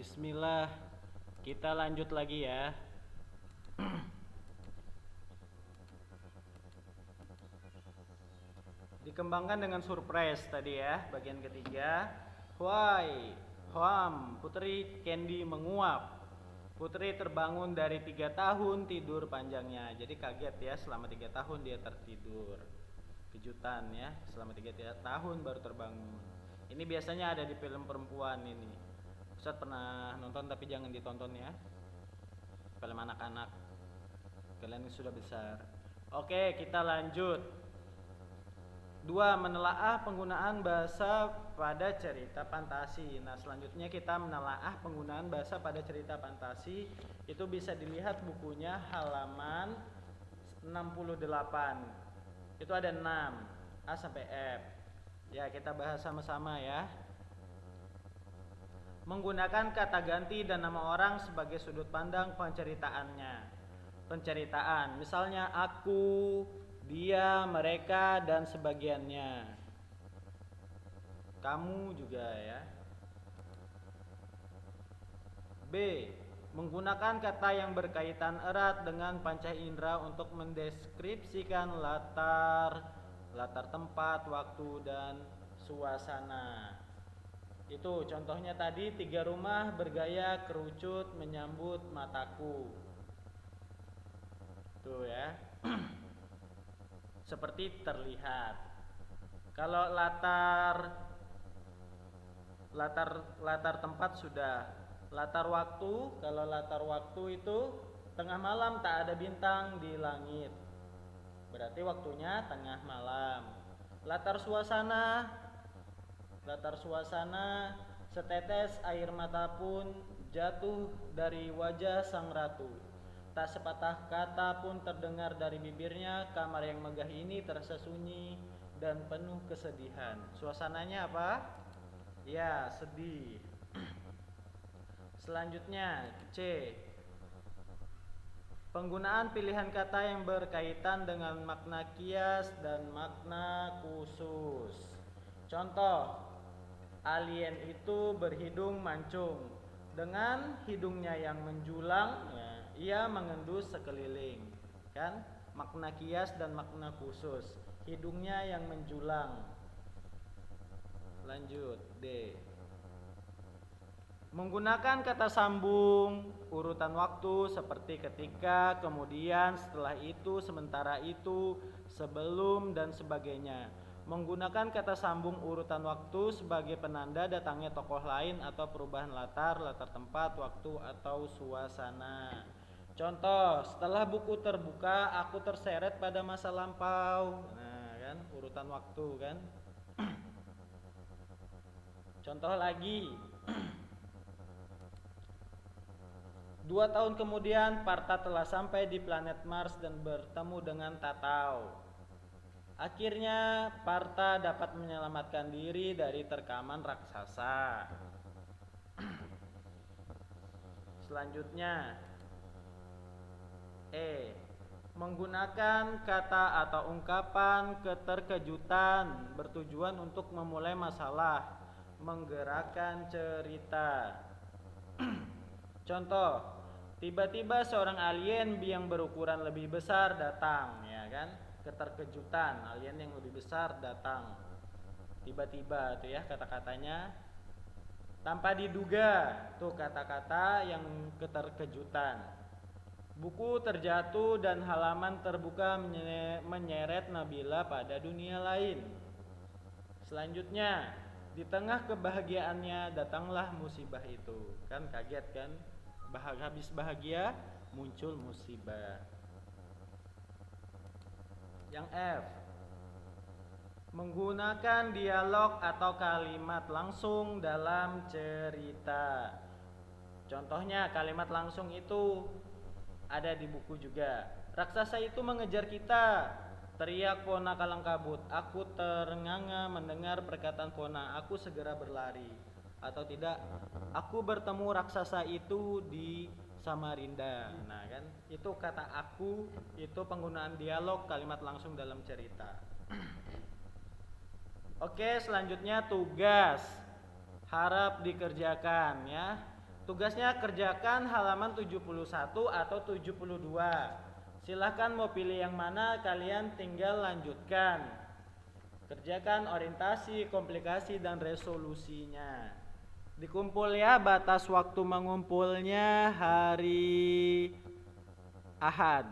Bismillah, kita lanjut lagi ya. Dikembangkan dengan surprise tadi ya, bagian ketiga. Why? Huam, Putri Candy menguap. Putri terbangun dari 3 tahun tidur panjangnya. Jadi kaget ya, selama 3 tahun dia tertidur. Kejutan ya, selama 3 tahun baru terbangun. Ini biasanya ada di film perempuan ini. Ustadz pernah nonton tapi jangan ditonton ya. Film anak-anak. Kalian sudah besar. Oke, kita lanjut. 2. Menelaah penggunaan bahasa pada cerita fantasi. Nah, selanjutnya kita menelaah penggunaan bahasa pada cerita fantasi. Itu bisa dilihat bukunya halaman 68. Itu ada 6, A sampai F. Ya, kita bahas sama-sama ya. Menggunakan kata ganti dan nama orang sebagai sudut pandang penceritaannya. Penceritaan, misalnya aku, dia, mereka, dan sebagiannya. Kamu juga ya. B. Menggunakan kata yang berkaitan erat dengan panca indera untuk mendeskripsikan latar tempat, waktu, dan suasana. Itu contohnya tadi, 3 rumah bergaya kerucut menyambut mataku. Tuh ya. Seperti terlihat. Kalau latar tempat sudah. Latar waktu, kalau latar waktu itu tengah malam tak ada bintang di langit. Berarti waktunya tengah malam. Latar suasana, setetes air mata pun jatuh dari wajah sang ratu. Tak sepatah kata pun terdengar dari bibirnya. Kamar yang megah ini terasa sunyi dan penuh kesedihan. Suasananya apa? Ya, sedih. Selanjutnya C. Penggunaan pilihan kata yang berkaitan dengan makna kias dan makna khusus. Contoh, alien itu berhidung mancung. Dengan hidungnya yang menjulang, ya, ia mengendus sekeliling. Kan? Makna kias dan makna khusus. Hidungnya yang menjulang. Lanjut, D. Menggunakan kata sambung urutan waktu seperti ketika, kemudian, setelah itu, sementara itu, sebelum, dan sebagainya. Menggunakan kata sambung urutan waktu sebagai penanda datangnya tokoh lain atau perubahan latar tempat, waktu, atau suasana. Contoh, setelah buku terbuka, aku terseret pada masa lampau. Nah, kan, urutan waktu kan. Contoh lagi. 2 tahun kemudian, Partha telah sampai di planet Mars dan bertemu dengan Tatao. Akhirnya, Partha dapat menyelamatkan diri dari terkaman raksasa. Selanjutnya, E. Menggunakan kata atau ungkapan keterkejutan bertujuan untuk memulai masalah, menggerakkan cerita. Contoh, tiba-tiba seorang alien yang berukuran lebih besar datang, ya kan? Keterkejutan, alien yang lebih besar datang. Tiba-tiba tuh ya kata-katanya. Tanpa diduga, tuh kata-kata yang keterkejutan. Buku terjatuh dan halaman terbuka menyeret Nabila pada dunia lain. Selanjutnya, di tengah kebahagiaannya datanglah musibah itu. Kan kaget kan? Habis bahagia muncul musibah. Yang F. Menggunakan dialog atau kalimat langsung dalam cerita. Contohnya kalimat langsung itu ada di buku juga. Raksasa itu mengejar kita, teriak Pona Kalangkabut. Aku terenganga mendengar perkataan Pona. Aku segera berlari. Atau tidak, aku bertemu raksasa itu di Samarinda. Nah kan, itu kata aku, itu penggunaan dialog kalimat langsung dalam cerita. Oke, selanjutnya tugas. Harap dikerjakan ya. Tugasnya kerjakan halaman 71 atau 72. Silahkan mau pilih yang mana, kalian tinggal lanjutkan. Kerjakan orientasi, komplikasi, dan resolusinya. Dikumpul ya, batas waktu mengumpulnya hari Ahad.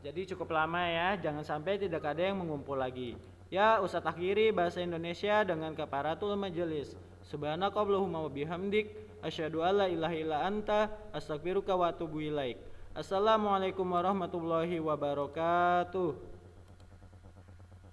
Jadi cukup lama ya, jangan sampai tidak ada yang mengumpul lagi. Ya, Ustadz akhiri bahasa Indonesia dengan kafaratul majelis. Subhanakallahumma wa bihamdik, asyhadu alla ilaha illa anta, astaghfiruka wa atubu ilaik. Assalamualaikum warahmatullahi wabarakatuh.